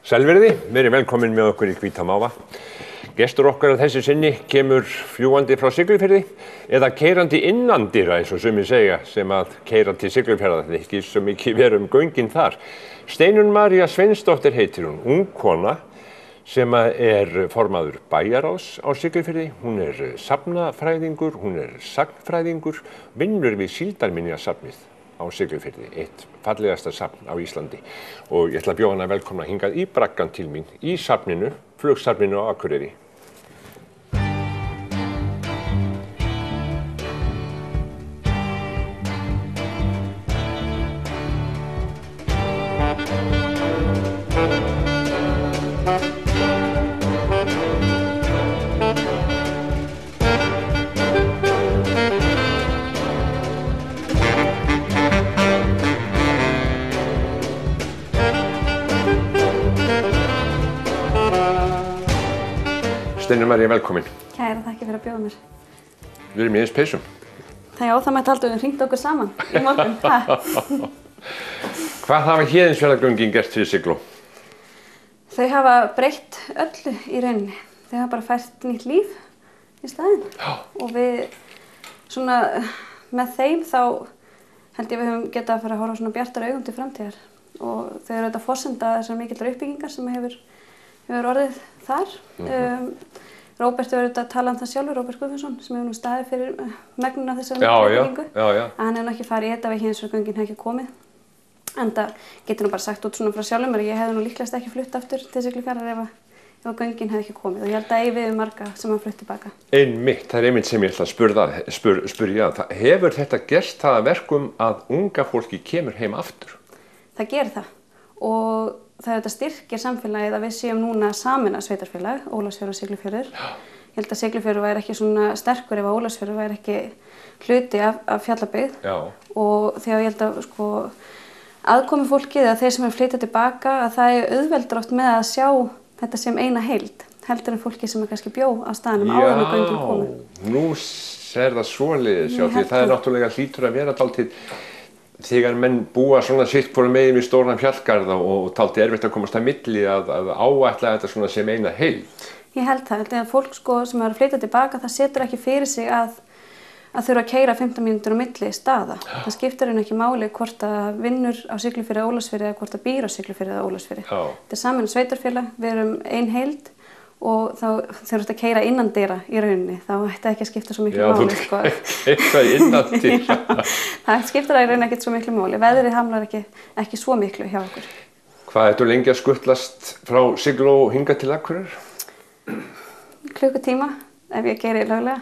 Sælverði, verið velkomin með okkur í Hvíta máva. Gestur okkar að þessi sinni kemur fljúgandi frá Siglufirði eða keyrandi innandyra eins og sumir segja sem að keyra til Siglufjarðar, ekki svo mikið vera göngin þar. Steinunn María Sveinsdóttir heitir hún, ung kona sem formaður bæjarráðs á Siglufirði. Hún safnafræðingur, hún sagnfræðingur, vinnur við Síldarminjasafnið á Siglufirði, eitt fallegasta safn á Íslandi. Og ég ætla að bjóða hana velkomna hingað í braggann til mín í safninu, flugsafninu á Akureyri. Steinunn María, velkomin. Kæra, þakki fyrir að bjóða mér. Við erum í eins peysum. Það mætti halda við hringt okkur saman í morgun. Hvað hafa Héðinsfjarðargöngin gert fyrir Sigló? Þau hafa breytt öllu í rauninni. Þau hafa bara fært nýtt líf í staðinn. Og við, með þeim þá held ég við höfum getað að fara að horfa svona bjartari augum til framtíðar. Og þau eru auðvitað forsenda þessar mikillar uppbyggingar sem hefur orðið þar. Róbert hefur auðvitað talað það sjálfur, Róbert Guðmundsson, sem hefur nú staðið fyrir megnun af þessari uppbyggingu. Hann hefur ekki farið í þetta ef Héðinsfjarðargöngin hefði ekki komið. Enda getur nú bara sagt út svona frá sjálfum mér að ég hefði nú líklegast ekki flutt aftur til Siglufjarðar ef göngin hefði ekki komið. Og ég held að eigi við marga sem hann flutt tilbaka. Einmitt, það einmitt sem ég ætla að spyrja. Hefur þetta gert það að verkum að unga fólki kemur heim aftur? Það gerir það. Og það styrkir samfélagið að við séum núna sameina sveitarfélag, Ólafsfjörður og Siglufjörður. Ég held að Siglufjörður væri ekki svona sterkur ef Ólafsfjörður væri ekki hluti af Fjallabyggð. Og þegar ég held að aðkomi fólkið eða þeir sem flytja tilbaka að það auðveldur oft með að sjá þetta sem eina heild, heldur en fólki sem kannski bjó á staðnum áður en göngin komu. Nú það svoleiðis, því það náttúrulega hlýtur að vera dálítið þegar menn búa svona sitt hvorum megin við stóran fjallgarða og dálítið erfitt að komast að milli að áætla þetta svona sem eina heild. Ég held það, þegar fólk sem er að flytja tilbaka það setur ekki fyrir sig að þurfa að keyra 15 mínútur á milli staða. Það skiptir ekki máli hvort að vinnur á Siglufirði eða Ólafsfirði eða hvort að býr á Siglufirði eða Ólafsfirði. Þetta saman sveitarfélag, við erum ein heild og þá þegar þú ert að keyra innandyra í rauninni, þá ætti ekki að skipta svo miklu máli. Eitthvað innandyra. Það skiptir í rauninni ekkert svo miklu máli. Veðrið hamlar ekki svo miklu hjá okkur. Hvað ertu lengi að skutlast frá Sigló hingað til Akureyrar? Klukkutíma, ef ég geri löglega.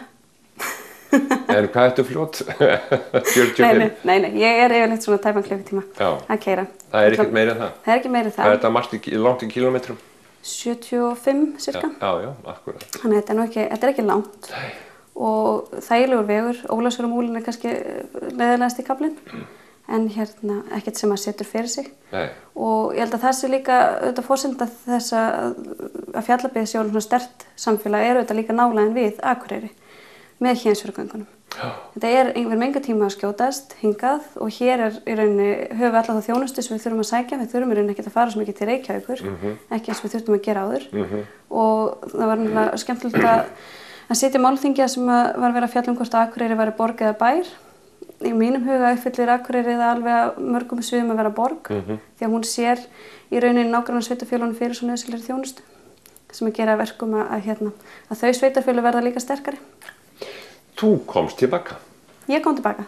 En hvað ertu fljót? 45? Nei, ég yfirleitt svona tæpan klukkutíma að keyra. Það ekkert meira en það? Það ekki meira en það. Hvað er þetta langt í kilómetrum? 75 cirka. Já, akkúrat. Þannig að þetta ekki langt. Og þægilegur vegur, Ólafsfjörðarmúlinn kannski leiðilegast í kaflinn. En ekkert sem að setur fyrir sig. Og ég held að það sé líka auðvitað forsenda þess að Fjallabyggð sé orðið svona sterkt samfélag auðvitað líka nálægðin við Akureyri með Héðinsfjarðargöngunum. Þetta einhver enga tíma að skjótast hingað og hér í rauninni höfum við alla þá þjónustu sem við þurfum að sækja. Við þurfum í rauninni ekki að fara svo mikið til Reykjavíkur, ekki eins við þurftum að gera áður. Og það var náttúrulega skemmtilegt að sitja málþingja sem var að vera að fjalla hvort Akureyri væri borg eða bær. Í mínum huga uppfyllir Akureyri það alveg að mörgum sviðum að vera borg því að hún sér í rauninni nágrannasveitarfélögunum fyrir svo nauðsynlegri þjónustu sem að gera verkum að þau sveitarfélög verða líka sterkari. Þú komst tilbaka? Ég kom tilbaka.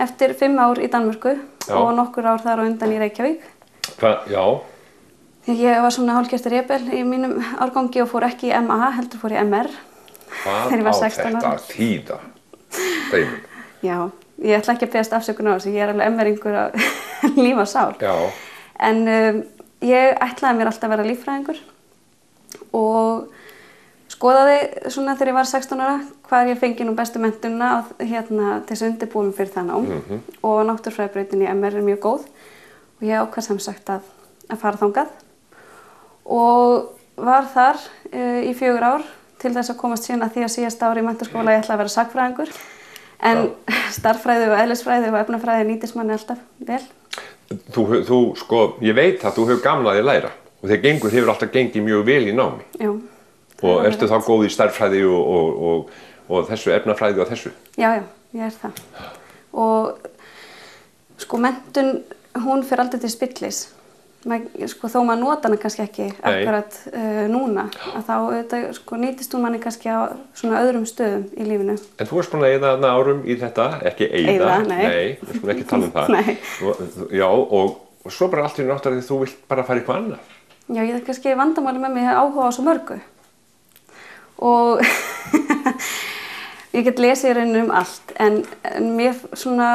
Eftir 5 ár í Danmörku og nokkur ár þar á undan í Reykjavík. Já. Þegar ég var svona hálfgerður rebel í mínum árgangi og fór ekki í MA, heldur fór í MR. Hvað á þetta að þýða? Steinunn? Já, ég ætla ekki að beðast afsökunar á þessu, ég alveg MR-ingur á líf og sál. En ég ætlaði mér alltaf að vera líffræðingur og skoðaði svona þegar ég var 16 ára hvar ég fengi nú bestu menntunina til þess að undirbúa mig fyrir það nám og náttúrufræðibrautin í MR mjög góð og ég ákvað sem sagt að fara þangað og var þar í 4 ár til þess að komast síðan að því að síðasta ári í menntaskóla ég ætlaði að vera sagnfræðingur en starffræði og eðlisfræði og efnafræði nýtist manni alltaf vel. Þú sko, ég veit að þú hefur gaman að þér læra. Og þið hefur alltaf gengið mjög vel í námi. Já. Og ertu þá góð í stærðfræði og þessu efnafræði og þessu? Já, ég það. Og sko menntun, hún fer aldrei til spillis. Sko þó maður nota hana kannski ekki akkurat núna, að þá auðvitað sko nýtist hún manni kannski á svona öðrum stöðum í lífinu. En þú varst búin að eyða þarna árum í þetta, ekki eyða, nei, við skulum ekki tala um það. Nei. Já, og svo bara allt í náttúrulega því þú vilt bara fara eitthvað annað. Já, ég kannski vandamáli með mig áhuga á svo mörgu. Og ég get lesið í rauninu allt, en mér svona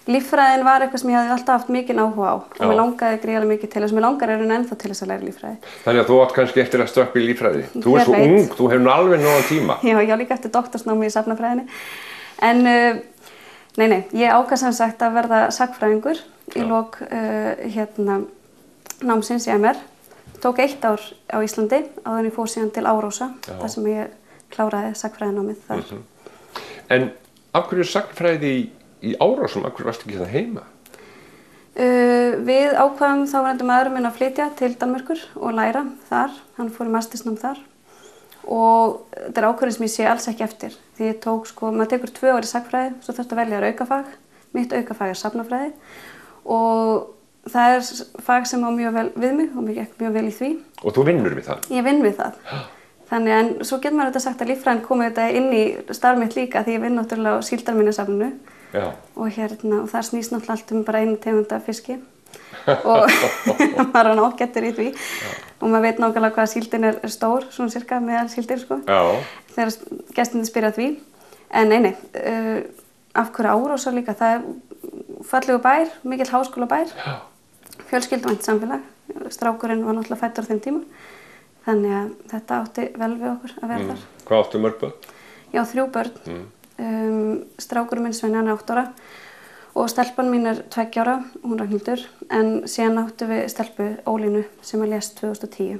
líffræðin var eitthvað sem ég hafði alltaf haft mikinn áhuga á og mér langaði gríðarlega mikið til þess, mér langar ennþá til þess að læra líffræði. Þannig að þú átt kannski eftir að stökkva í líffræði. Þú ert svo ung, þú hefur nú alveg nógan tíma. Já, ég á líka eftir doktorsnámi í safnafræðinni. En nei, ég ákvað sem sagt að verða sagnfræðingur í lok námsins í MR. Tók 1 ár á Íslandi áður en ég fór síðan til Árósa, þar sem ég kláraði sagnfræðinámið þar. En af hverju sagnfræði í Árósum, af hverju varstu ekki það heima? Við ákvaðum þá reyndum maðurinn minn að flytja til Danmerkur og læra þar. Hann fór í mastersnám þar. Og þetta ákvörðun sem ég sé alls ekki eftir. Því ég tók sko, maður tekur 2 ár í sagnfræði, svo þarftu að velja aukafag. Mitt aukafag safnafræði. Og það fag sem á mjög vel við mig og mér gekk mjög vel í því. Og þú vinnur við það? Ég vinn við það. Þannig en svo getur maður þetta sagt að líffræðin komið þetta inn í starf mitt líka því ég vinn náttúrulega á Síldarminjasafninu. Og og það snýst náttúrulega allt bara einu tegund af fiski og maður er ágættur í því og maður veit nákvæmlega hvað síldin er stór, svona cirka meðal síldir sko, þegar gestirnir spyrja því. En nei, af hverju Árósar líka, það er fallegu bær, mikill háskólabær, fjölskylduvænt samfélag, strákurinn var náttúrulega fæddur á þeim tíma, þannig að þetta átti vel við okkur að vera þar. Hvað áttu mörg börn? Já, 3 börn. Strákurinn minn Svenni, hann er 8 ára og stelpan mín er 2 ára, hún Ragnhildur, en síðan áttum við stelpu Ólínu sem að lést 2010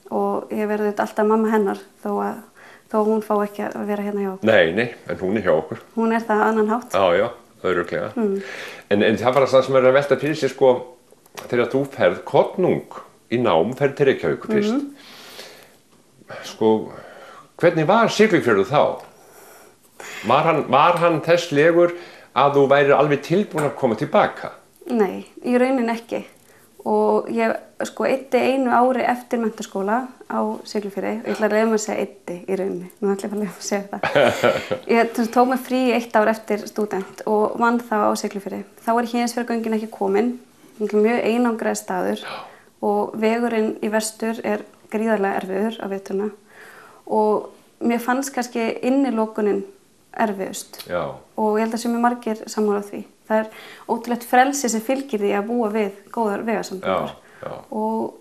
og ég verði alltaf mamma hennar þó hún fá ekki að vera hérna hjá okkur. Nei, en hún er hjá okkur. Hún er það annan hátt. Já, örugglega. En það var það sem er að velta fyrir sig sko, þegar þú ferð kornung í nám, ferð til Reykjavíkur fyrst. Sko, hvernig var Siglufjörður þá? Var hann þess legur að þú væri alveg tilbúin að koma tilbaka? Nei, í rauninni ekki. Og ég sko eyddi 1 ári eftir menntaskóla á Siglufirði og ég ætla að reyna að segja eyddi í rauninni. Nú ætla ég að segja það. Ég tók mig frí 1 ár eftir stúdent og vann þá á Siglufirði. Þá var Héðinsfjarðargöngin ekki komin, mjög einangraður staður og vegurinn í vestur er gríðarlega erfiður á veturna og mér fannst kannski innilokunin erfiðust og ég held að sé mjög margir sammála því. Það er ótrúlegt frelsi sem fylgir því að búa við góðar vegasamgöngur. Og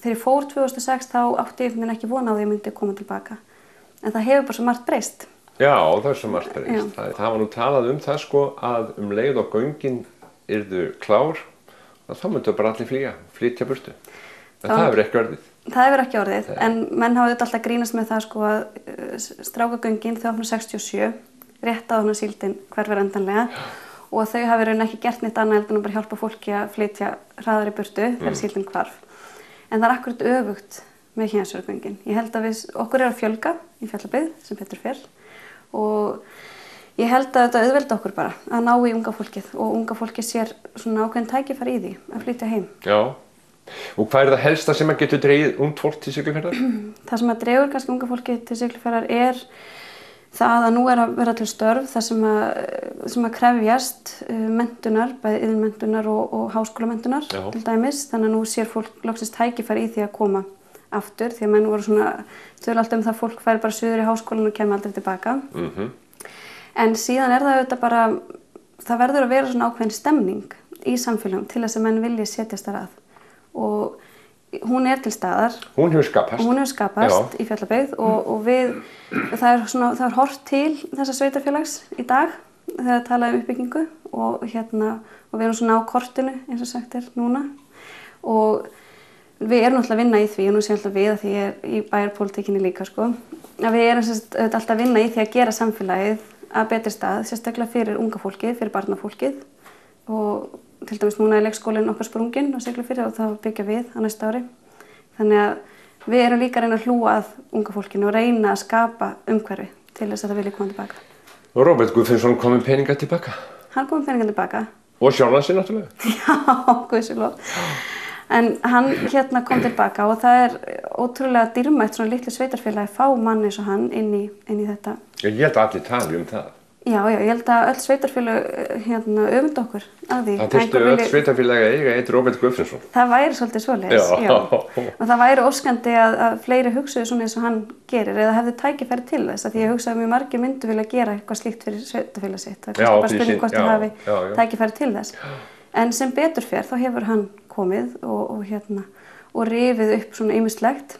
þegar ég fór 2006 þá átti ég minn ekki vona á því að ég myndi koma tilbaka. En það hefur bara svo margt breyst. Já, það er svo margt breyst. Það var nú talað um það sko að leið og göngin yrðu klár að þá myndu bara allir flytja burtu. En það hefur ekki orðið. Það hefur ekki orðið, en menn hafa alltaf grínast með það sko að strákagöngin þau opnuðu 67, rétt áður en síldin hverfur endanlega og þau hafa raun ekki gert neitt annað heldur en bara hjálpa fólki að flytja hraðar í burtu þegar síldin hvarf. En það er akkurat öfugt með Héðinsfjarðargöngin. Ég held að okkur er að fjölga í Fjallabyggð sem betur fer og ég held að þetta auðvelda okkur bara að ná í unga fólkið og unga fólkið sér svona ákveðin tækifæri í því að flytja heim. Já. Og hvað er það helsta sem að getur dregið ungt fólk til Siglufjarðar? Það sem að dregur kannski unga fólki til Siglufjarðar er það að nú er að vera til störf þar sem að krefjast menntunar, bæði iðnmenntunar og háskólamenntunar til dæmis. Þannig að nú sér fólk loksins tækifæri í því að koma aftur því að menn voru svona stöðla alltaf það að fólk færi bara suður í háskólan og kemur aldrei tilbaka. En síðan er það auðvitað bara, það verður að vera svona ákveðin stemning í samfélagum til þess að menn vilji setjast þar að. Og hún er til staðar. Hún hefur skapast í Fjallabyggð og það er horft til þessa sveitarfélags í dag þegar talað um uppbyggingu og við erum svona á kortinu eins og sagt er núna og við erum alltaf að vinna í því og nú sé alltaf við að því ég er í bæjarpólitíkinni líka sko að við erum alltaf að vinna í því að gera samfélagið að betri stað, sérstaklega fyrir unga fólkið, fyrir barnafólkið og til dæmis núna er leikskólinn okkar sprunginn á Siglufirði og það byggja við á næsta ári. Þannig að við erum líka að reyna að hlúa að unga fólkinu og reyna að skapa umhverfi til þess að það vilji koma tilbaka. Og Róbert Guðfinnsson kom með peninga tilbaka? Hann kom með peninga tilbaka. Og sjálfan sig náttúrulega? Já, guðsjólof. En hann kom tilbaka og það er ótrúlega dýrmætt svona litlu sveitarfélagi að fá mann eins og hann inn í þetta. Ég held að allir tali það. Já, ég held að öll sveitarfélag öfunda okkur að því. Það þyrftu öll sveitarfélagi að eiga eitt Róbert Guðfinnsson. Það væri svolítið svoleiðis, já. Og það væri óskandi að fleiri hugsuðu svona eins og hann gerir eða hefðu tækifæri til þess. Því ég hugsa að mjög margir myndu vilja gera eitthvað slíkt fyrir sveitarfélag sitt. Það er kannski bara spurning hvort það hafi tækifæri til þess. En sem betur fer þá hefur hann komið og rifið upp svona ýmislegt.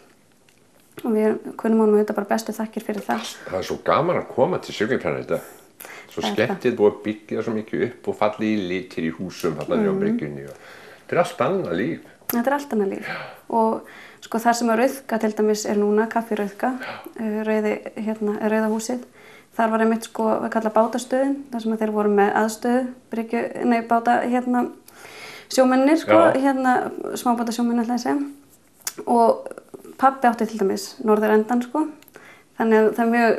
Og við kunnum honum auðvitað bara bestu þakkir fyrir það. Það er svo gaman að koma til Siglufjarðar í dag. Svo skemmtilegt búið að byggja svo mikið upp og falli í litir í húsum þarna á bryggjunni. Þetta er allt annað líf. Þetta er allt annað líf. Og sko þar sem að Rauðka til dæmis er núna, Kaffi Rauðka, Rauða húsið. Þar var einmitt sko að kalla bátastöðin, þar sem að þeir voru með aðstöðu, báta sjómennir sko, smábátasjómenn ætla ég að segja. Og pabbi átti til dæmis norðurendan sko. Þannig að það er mjög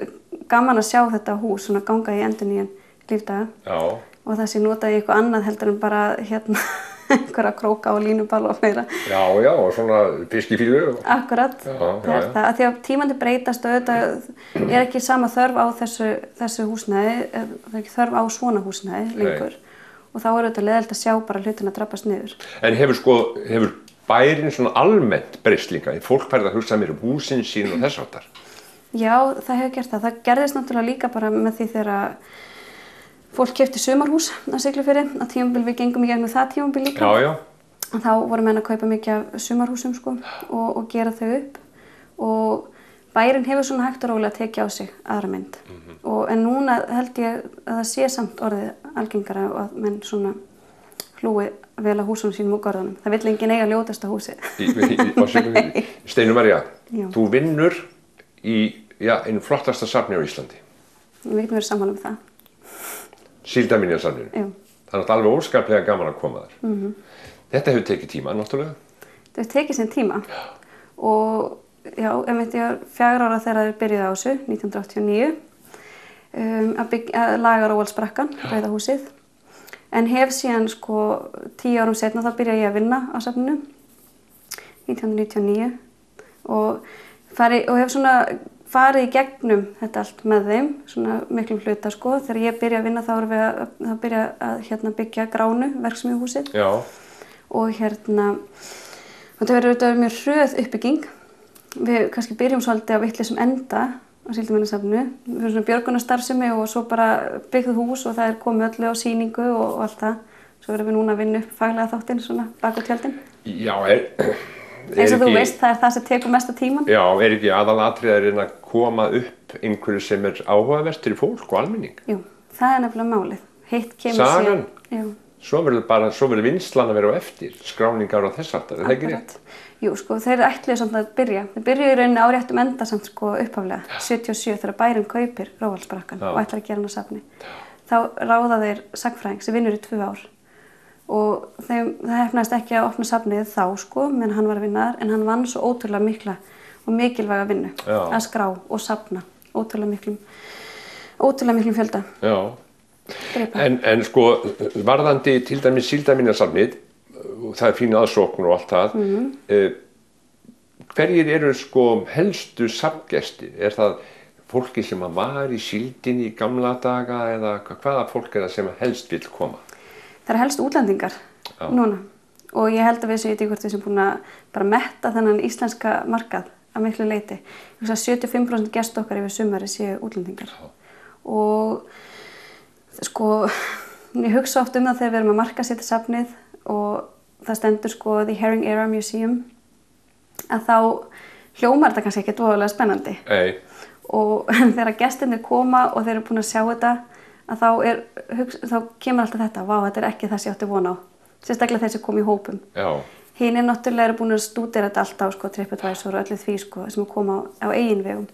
gaman að sjá þetta hús svona ganga í endurnýjun lífdaga. Já. Og það sé notað í eitthvað annað heldur en bara einhverja króka og línuball og fleira. Já, og svona fiskifílu. Akkurat. Það er það. Af því að tímandi breytast og auðvitað er ekki sama þörf á þessu húsnæði, það er ekki þörf á svona húsnæði lengur. Og þá er auðvitað leiðilegt að sjá bara hlutina drabbast niður. En hefur bærinn svona almennt breyst líka? Fólk færði að hugsa meira húsin sín og þess háttar? Já, það hefur gert það. Það gerðist náttúrulega líka bara með því þegar fólk keypti sumarhús á Siglufirði. Á tímabil við gengum í gegnum það tímabil líka. Já. Þá voru menn að kaupa mikið af sumarhúsum sko og gera þau upp. Og bærinn hefur svona hægt og rólega tekið á sig aðra mynd. En núna held ég að það sé samt orðið algengara og að menn svona hlúi vel að húsunum sínum og görðunum. Það vill enginn eiga ljótasta húsi. Á Siglufirði. Steinunn María, þú vinnur í einu flottasta safni á Íslandi. Við getum verið sammála það. Síldarminjasafninu. Já. Það er alveg óskaplega gaman að koma þar. Þetta hefur tekið tíma, náttúrulega. Þetta hefur tekið sinn tíma. Já. Og ég var 4 ára þegar þeir byrjuðu á þessu, 1989, að laga Róaldsbrekkan, Rauða húsið. En hef síðan 10 árum seinna þá byrjaði ég að vinna á safninu, 1999. Og hef svona farið í gegnum þetta allt með þeim, svona miklum hluta sko. Þegar ég byrja að vinna þá erum við að byrja að byggja Gránu, verksmiðjuhúsið. Já. Og þetta verður mjög hröð uppbygging. Við kannski byrjum svolítið á vitlausum enda á Síldarminjasafninu. Við erum svona björgunarstarfsemi og svo bara byggðu hús og það er komið öllu á sýningu og allt það. Svo verðum við núna að vinna upp faglega þáttinn, svona bak á tjöldin. Já, eins og þú veist, það er það sem tekur mesta tíman. Já, er ekki aðalatriðarinn að koma upp einhverju sem er áhugavert fyrir fólk og almenning? Jú, það er nefnilega málið. Hitt kemur sér. Sagan? Já. Svo verður vinnslan að vera á eftir, skráningar og þess aftar, er það ekki rétt? Jú, sko, þeir ætluðu samt að byrja. Þeir byrjuðu í rauninni á réttum enda samt upphaflega, 77 þegar bærinn kaupir Róaldsbrekkan og ætlar að gera hann á safni. Þá ráða þeir sagnfræðing sem vinnur í 2 ár. Og það hefnaðist ekki að opna safnið þá sko, menn hann var að vinna þar, en hann vann svo ótrúlega mikla og mikilvæga vinnu að skrá og safna ótrúlega miklum fjölda. Já. En sko, varðandi til dæmis Síldarminjasafnið, það er fín aðsókn og allt það, hverjir eru sko helstu safngestir? Er það fólki sem var í síldinni í gamla daga eða hvaða fólk er það sem helst vill koma? Það er helst útlendingar núna og ég held að við séum hvort við sem búin að bara metta þennan íslenska markað að miklu leyti. 75% gestu okkar yfir sumari séu útlendingar. Og sko, ég hugsa oft það þegar við erum að markaðssetja safnið og það stendur sko The Herring Era Museum að þá hljómar þetta kannski ekkert voðalega spennandi. Nei. Og þegar gestirnir koma og þeir eru búin að sjá þetta að þá kemur alltaf þetta, vá, þetta er ekki það sem ég átti von á. Sérstaklega þeir sem kom í hópum. Já. Hinir náttúrulega eru búin að stúdera þetta alltaf sko, TripAdvisor og öllu því sko, sem koma á eigin vegum.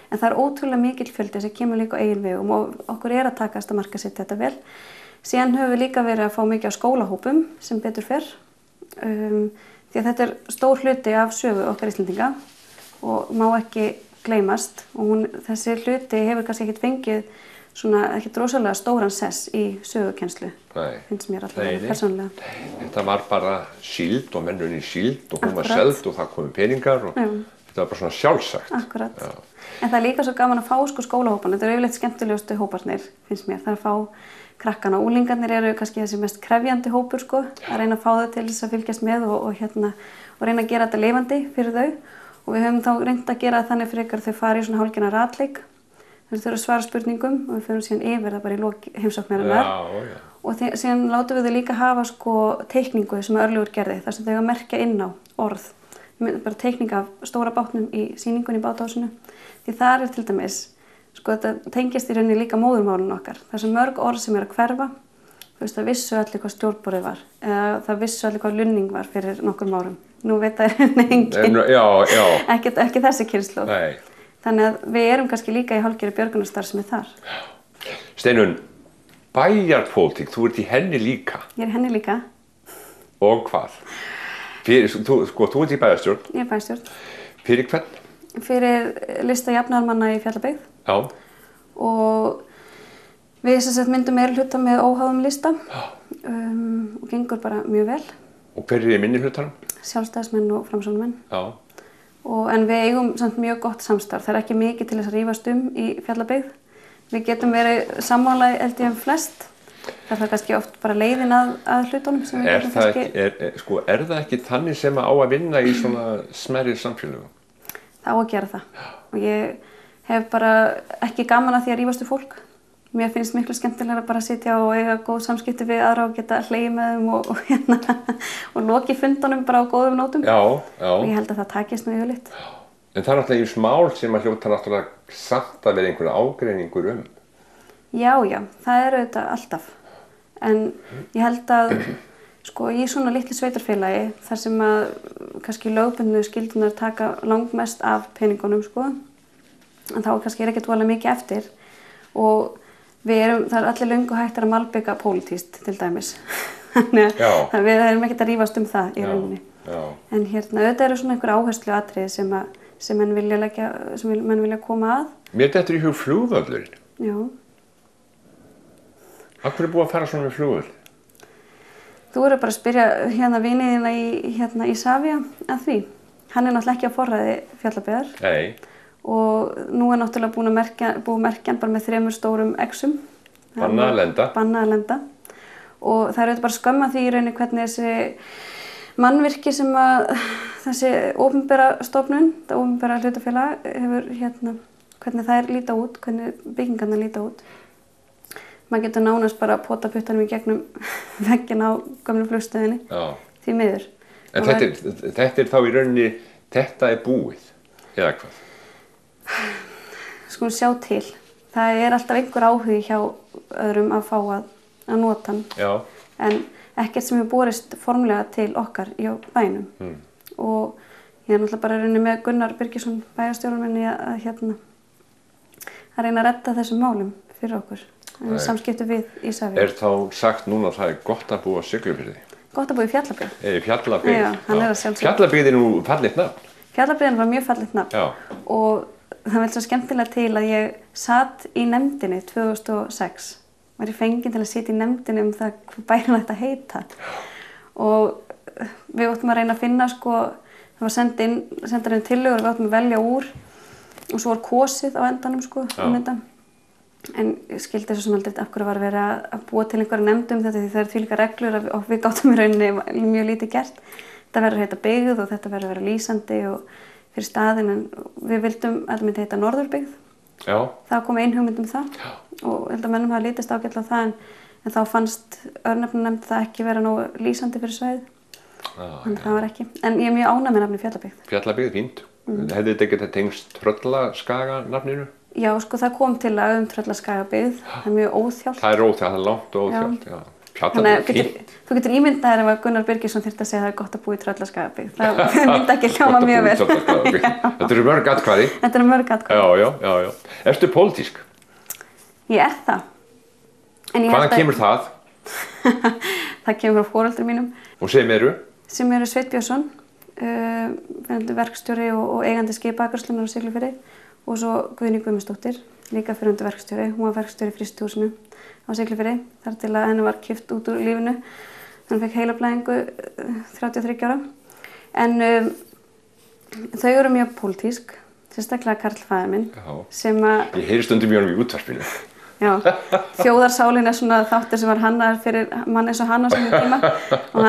En það er ótrúlega mikill fjöldi sem kemur líka á eigin vegum og okkur er að takast að markaðssetja þetta vel. Síðan höfum við líka verið að fá mikið á skólahópum sem betur fer. Því að þetta stór hluti af sögu okkar Íslendinga og má ekki gleymast. Og þessi hluti hefur kannski ekkert fengið svona ekkert rosalega stóran sess í sögukennslu. Finnst mér alltaf persónulega. Þetta var bara síld og mennurinn í síld og hún var seld og það komu peningar og þetta var bara svona sjálfsagt. Akkurat. En það líka svo gaman að fá skólahópana. Þetta yfirleitt skemmtilegustu hóparnir, finnst mér. Það að fá krakkana. Úlingarnir eru kannski þessi mest krefjandi hópur, að reyna að fá þau til þess að fylgjast með og reyna að gera þetta lifandi fyrir þau. Og við höfum þá reynt að gera þannig frekar þau fari í svona hálfgerðan ratleik. Þau þurfa að svara spurningum og við förum síðan yfir það bara í lok heimsóknarinnar. Og síðan látum við þau líka hafa teikningu sem Örlygur gerði, þar sem þau að merkja inn á orð. Bara teikning af stóra bátnum í sýningunni í bátahúsinu. Því þar til dæmis, þetta tengist í rauninni líka móðurmálinu okkar. Það er svo mörg orð sem að hverfa. Þú veist, það vissu allir hvað stjórnborðið var, eða það vissu allir hvað lunning var fyrir nokkrum árum. Nú veit það enginn. Ekki þessi kynslóð. Þannig að við erum kannski líka í hálfgerðri björgunarstarfsemi þar. Steinunn, bæjarpólitík, þú ert í henni líka. Ég er í henni líka. Og hvað? Þú ert í bæjarstjórn. Ég er bæjarstjórn. Fyrir hvern? Fyrir lista jafnaðarmanna í Fjallabyggð. Já. Og við myndum meirihluta með óháðum lista og gengur bara mjög vel. Og hver er í minnihlutanum? Sjálfstæðismenn og framsóknarmenn. Já. En við eigum samt mjög gott samstarf. Það er ekki mikið til þess að rífast í Fjallabyggð. Við getum verið sammála flest. Það er kannski oft bara leiðin að hlutunum sem við getum kannski... Er það ekki þannig sem á að vinna í svona smærri samfélögum? Það á að gera það. Og ég hef bara ekki gaman að því að rífast fólk. Mér finnst miklu skemmtilega bara að sitja og eiga góð samskipti við aðra og geta hlegið með þeim og loki fundunum bara á góðum nótum. Já. Og ég held að það takist nú yfirleitt. En það er náttúrulega í mál sem að hljóta náttúrulega samt að vera einhverja ágreiningur um. Já, það er auðvitað alltaf. En ég held að í svona litlu sveitarfélagi þar sem að kannski lögbundnu skyldunar taka langmest af peningunum en þá kannski ekkert voðalega mikið eftir og það er allir löngu hættar að malbika pólitískt til dæmis. Þannig að við erum ekkert að rífast um það í rauninni. En auðvitað eru svona einhver áhersluatriði sem menn vilja koma að. Mér dettur í hug flugvöllurinn. Já. Af hverju er búið að fara svona með flugvöll? Þú eru bara að spyrja viniðina í Savia að því. Hann er náttúrulega ekki á forræði Fjallabyggðar. Nei. Og nú er náttúrulega búið merkjan bara með 3 stórum exum. Bannað að lenda. Og það er auðvitað bara skömm að því í rauninni hvernig þessi mannvirki sem að þessi opinbera stofnun, þetta opinbera hlutafélag hefur hvernig þær líta út, hvernig byggingarnar líta út. Maður getur nánast bara að pota puttanum í gegnum vegginn á gömlu flugstöðinni. Því miður. En þetta er þá í rauninni, þetta er búið, eða hvað? Skulum sjá til. Það er alltaf einhver áhugi hjá öðrum að fá að nota hann. Já. En ekkert sem hefur borist formlega til okkar í bænum. Og ég er náttúrulega bara að reyna með Gunnar Birgisson bæjarstjórann minni að reyna að redda þessum málum fyrir okkur. Samskipti við Ísafjörð. Er þá sagt núna að það er gott að búa á Siglufirði? Gott að búa í Fjallabyggð. Fjallabyggð. Já, hann er að sjálfsögðu. Fjallabyggð er nú fallegt nafn. Fjallabyggðin var mjög fallegt nafn. Já. Og það var svo skemmtilega til að ég satt í nefndinni 2006. Var ég fengin til að sitja í nefndinni það hvað bærin ætti að heita. Og við áttum að reyna að finna það var sendar inn tillögur og við áttum að velja úr og svo var kosið á endanum þetta. En ég skildi þessu sem aldrei af hverju var verið að búa til einhverja nefnd þetta því það eru þvílíkar reglur og við gátum í rauninni mjög lítið gert. Þetta verður að heita byggð og þetta verður að vera lýsandi og fyrir staðinn en við vildum að þetta myndi heita Norðurbyggð. Já. Það kom ein hugmynd það og ég held að mönnum hafa lítist ágætlega það en þá fannst örnefnanefnd það ekki vera nógu lýsandi fyrir svæðið. Þannig það var ekki. En ég er mjög ánægð með nafni Fjallabyggð. Fjallabyggð, fínt. Hefði þetta ekki tengst Tröllaskaga nafninu? Já, það kom til að Tröllaskagabyggð. Það er mjög óþjált. Það er óþjált, það er langt og óþjált, já. Þú getur ímyndað þér ef Gunnar Birgisson þyrfti að segja að það er gott að búa í Tröllaskagabyggð. Það myndi ekki hljóma mjög vel. Þetta eru mörg atkvæði. Þetta eru mörg atkvæði. Já. Ertu pólitísk? Ég er það. Hvaðan kemur það? Það kemur frá foreldrum mínum. Og sem eru? Sem eru Sveinn Björnsson, verkstjóri og eigandi skipaaksturslunar á Siglufirði og svo Guðný Guðmundsdóttir, líka fyrrverandi verkstjóri. Hún var verkstjóri í frystihúsinu á Siglufirði þar til að henni var kippt út úr lífinu. Þannig fekk heilablæðingu 33 ára. En þau eru mjög pólitísk, sérstaklega Karl faðir minn. Sem að... Ég heyri stundum í honum í útvarpinu. Já, þjóðarsálin svona þáttur sem var hannaður fyrir mann eins og hann á sinni tíma. Og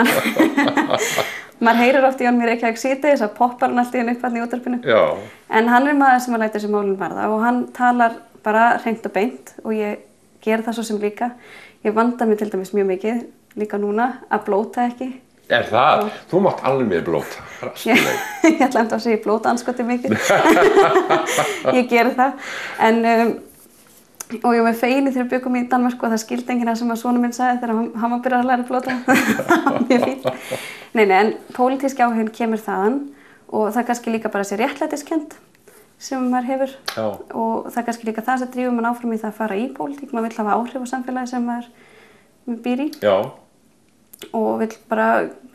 maður heyrir oft í honum í Reykjavík síðdegis að poppar hann alltaf í einu uppfallin í útvarpinu. Já. En hann maður sem að lætur þessi málin varða og hann talar bara hreint og beint og ég ger það svo sem líka. Ég vanda mig til dæmis mjög mikið, líka núna, að blóta ekki. Það? Þú mátt alveg með blóta. Ég ætla að segja blóta anskoti mikið. Ég geri það. En, og ég var fegin þegar við byggum í Danmörku og það skildi enginn það sem að sonur minn sagði þegar hann var byrjað að læra blóta. Það var mjög fínt. Nei, en pólitíski áhuginn kemur þaðan og það er kannski líka bara þessi réttlætiskennd sem maður hefur. Já. Og það er kannski líka það sem drífur mann áfram í það að fara í pólitík. Maður vill hafa áhrif á samfélagi sem maður býr í. Já. Og vill bara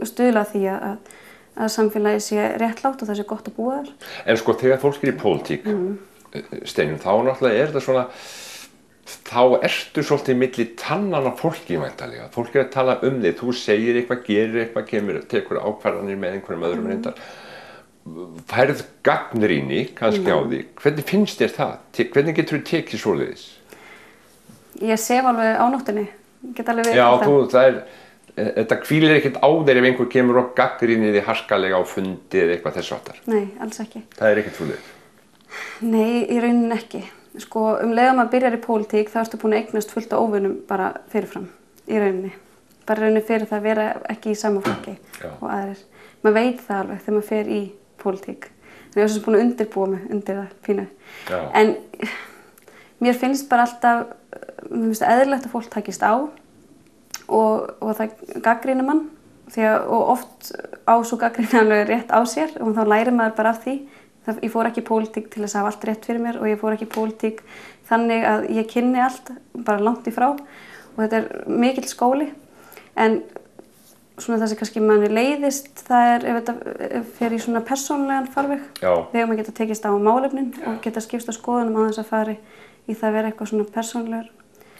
stuðla því að samfélagi sé réttlátt og það sé gott að búa þar. En sko þegar fólk er í pólitík, Steinunn, þá náttúrulega er þetta svona, þá ertu svolítið milli tannanna fólki væntanlega. Fólk er að tala um þig, þú segir eitthvað, gerir eitthvað, tekur ákvarðanir með einhverjum öðrum reyndar. Færð gagnrýni kannski á því. Hvernig finnst þér það? Hvernig getur þú tekið svoleiðis? Ég sef alveg á nóttunni. Get alveg verið það. Þetta hvílir ekkert á þér ef einhver kemur og gagnrýnir þig harkalega á fundi eða eitthvað þess háttar? Nei, alls ekki. Það er ekkert svoleiðis? Nei, í rauninni ekki. Sko, leið að maður byrjar í pólitík þá ertu búin að eignast fullt af óvinum bara fyrirfram, í rauninni. Bara rauninni fyrir það að vera ekki í sama flokki og aðrir. Maður veit það alveg þegar maður fer í pólitík. Þannig að ég er búin að undirbúa mig undir það pínu. Já. En mér finnst bara alltaf, mér finnst eðlilegt að fólk takist á og það gagnrýnir mann og oft á svo gagnrýnir alveg rétt á sér og þá lærir maður bara af því. Ég fór ekki í pólitík til þess að hafa allt rétt fyrir mér og ég fór ekki í pólitík þannig að ég kynni allt bara langt í frá og þetta er mikill skóli en svona það sem kannski manni leiðist það er ef þetta fer í svona persónulegan farveg þegar maður geta tekist á málefnin og geta skipst á skoðunum á þess að fari í það að vera eitthvað svona persónulegur.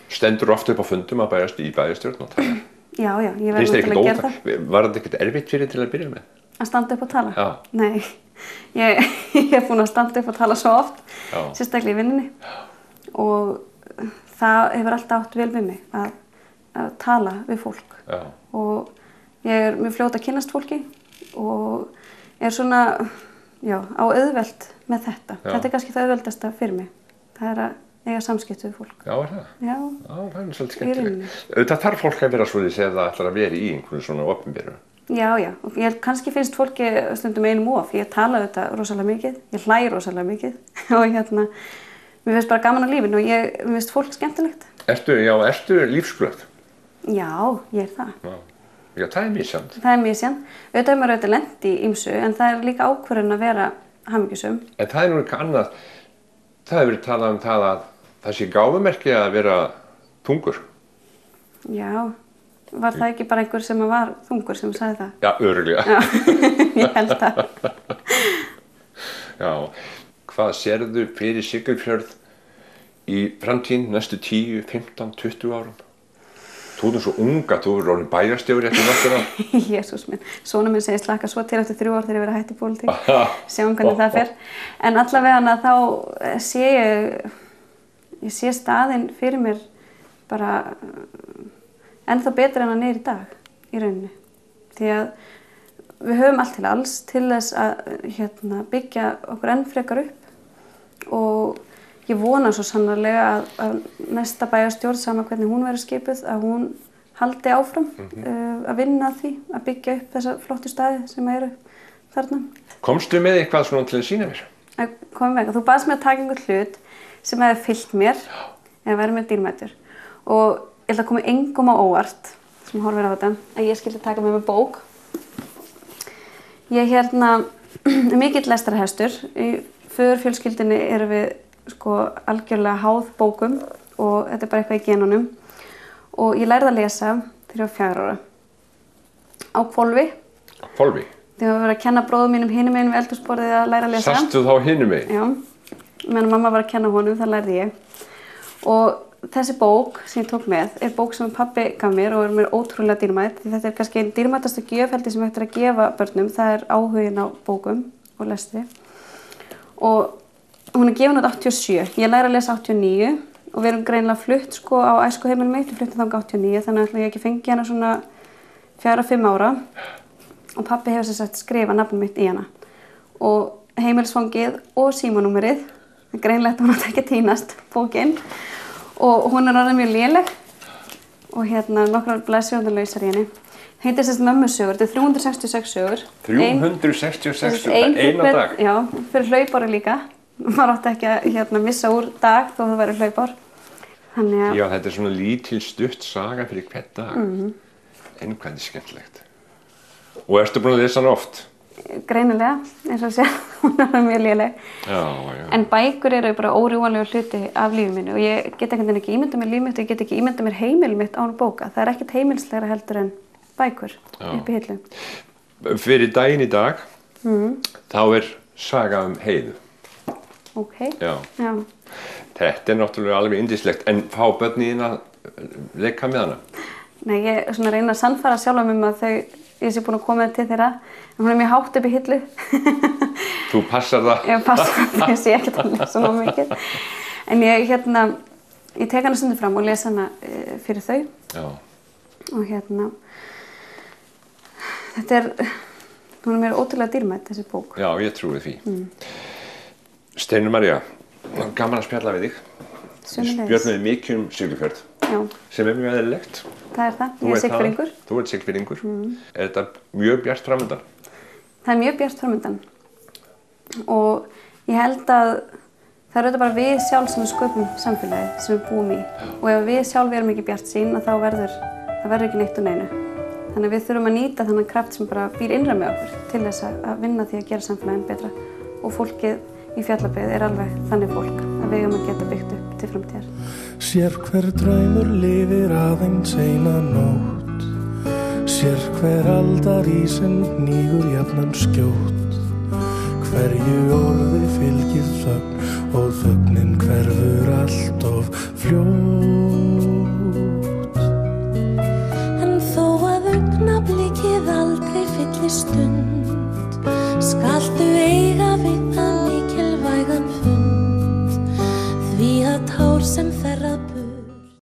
Stendur ofta upp á fundum að bæjast í bæjarstjórn og tala? Já, ég verður náttúrulega að gera það. Var þetta ekkert erfitt fyrir til að byrja með? Að standa upp og tala? Já. Nei, ég er búin að standa upp og tala svo oft, sérstaklega í vinninni og það hefur alltaf átt vel við mig að tala við fólk og ég er mjög fljót að kynnast fólki og er svona, á auðvelt með þetta. Þetta er kannski það auðveldasta fyrir mig, það er að eiga samskipti við fólk. Já, er það? Já. Það er svolítið skemmtilegt. Auðvitað þarf fólk að vera svoleiðis ef það ætlar að vera í einhverju svona opinberu. Já, og kannski finnst fólki stundum einum of. Ég tala auðvitað rosalega mikið, ég hlæ rosalega mikið og mér finnst bara gaman á lífinu og mér finnst fólk skemmtilegt. Ertu lífsglöð? Já, ég er það. Já, það er misjafnt. Það er misjafnt. Auðvitað er maður lent í ýmsu en það er líka ákvörðun að vera hamingjusöm. En það er nú eitthvað annað. Það hefur verið talað um það að það sé gáfumerki að vera þungur. Já, var það ekki bara einhver sem var þungur sem sagði það? Já, örugglega. Já, ég held það. Já, hvað sérðu fyrir Siglufjörð í framtíðin næstu 10, 15, 20 árum? Þú ert svo unga, þú er orðin bæjarstjóri eftir nokkur ár. Jesús minn, sonur minn segir slaka svo til eftir 3 ár þegar ég verið að hætta í pólitík. Sjáum hvernig það fer. En allavega þá sé ég sé staðinn fyrir mér bara ennþá betur en hann er í dag, í rauninni. Því að við höfum allt til alls til þess að byggja okkur enn frekar upp og ég vona svo sannarlega að næsta bæjarstjórn, sama hvernig hún verður skipuð, að hún haldi áfram að vinna að því, að byggja upp þessa flottu staði sem eru þarna. Komstu með eitthvað svona til að sýna mér? Komum með eitthvað. Þú baðst mér að taka einhvern hlut sem hefði fyllt mér eða verið mér dýrmætur. Og ég held að koma engum á óvart sem horfir á þetta, að ég skildi taka með mér bók. Ég er mikill lestarhestur. Í föðurfjölskyldunni erum við algjörlega háð bókum og þetta er bara eitthvað í genunum og ég lærði að lesa þegar ég var 4 ára. Á hvolfi. Á hvolfi? Þegar ég var að kenna bróðum mínum hinum megin við eldhúsborðið að læra að lesa. Sastu þá hinum megin? Já, meðan mamma var að kenna honum, það lærði ég. Og þessi bók sem ég tók með er bók sem pabbi gaf mér og er mér ótrúlega dýrmæt. Því þetta er kannski einn dýrmætasta gjöfheldi sem hægt er að gefa börnum. Það er áhugin á bókum og lestri. Og hún er gefin út 87. Ég læri að lesa 89 og við erum greinilega flutt sko á æskuheimilinu mitt. Við fluttum þangað 89 þannig að ég ekki fengi hana svona 4-5 ára. Og pabbi hefur sem sagt skrifað nafnið mitt í hana. Og heimilisfangið og símanúmerið. Það er greinlegt að hún átti ekki að týnast bókin. Og hún er orðin mjög léleg. Og nokkrar blaðsíður lausar í henni. Heitir sérst mömmusögur, þetta er 366 sögur. 366 eina dag? Já, fyrir hlaupári líka. Maður átti ekki að missa úr dag þó það væri hlaupár. Já, þetta er svona lítil stutt saga fyrir hvern dag. En hvað er skemmtilegt. Og ertu búin að lesa hana oft? Greinilega, eins og sé, hún er mjög léleg. Já. En bækur eru bara órjúanlegur hluti af lífið mínu og ég get ekki ímyndað mér líf mitt og ég get ekki ímyndað mér heimil mitt án bóka. Það er ekkert heimilslegra heldur en bækur upp í hillu. Fyrir daginn í dag, þá er saga um Heiðu. Ok. Já. Þetta er náttúrulega alveg yndislegt, en fá börnin að leika með hana? Nei, ég reyna að sannfæra sjálfa mig að ég sé búin að koma til þeirra, en hún er mjög hátt upp í hillu. Þú passar það? Ég passar það, ég sé ekkert að lesa ná mikið. En ég tek hana stundum fram og lesa hana fyrir þau. Já. Og hún er mér ótrúlega dýrmæt, þessi bók. Já, ég trúi því. Steinunn María, gaman að spjalla við þig. Spjörnaði mikið Siglufjörð. Já. Sem er mjög eðlilegt. Það er það, ég er Siglfirðingur. Þú ert Siglfirðingur. Er þetta mjög bjart framundan? Það er mjög bjart framundan. Og ég held að það er auðvitað bara við sjálf sem við sköpum samfélagið sem við búum í. Og ef við sjálf erum ekki bjartsýn, þá verður ekki neitt úr neinu. Þannig að við þurfum að nýta þennan kraft sem bara býr innra með okkur til þess að vinna því að gera samfélagið betra. Og fólkið í Fjallabyggð er alveg þannig fólk að við eigum að geta byggt upp til framtíðar. Sér hver draumur lifir aðeins eina nótt. Sér hver aldarísinn hnígur jafnan skjótt. Hverju orði fylgir þögn og þögnin hverfur allt of fljótt. En þó að augnablikið aldrei fyllir stund, skaltu eiga við það mikilvægan fund. Því að tár sem þerrað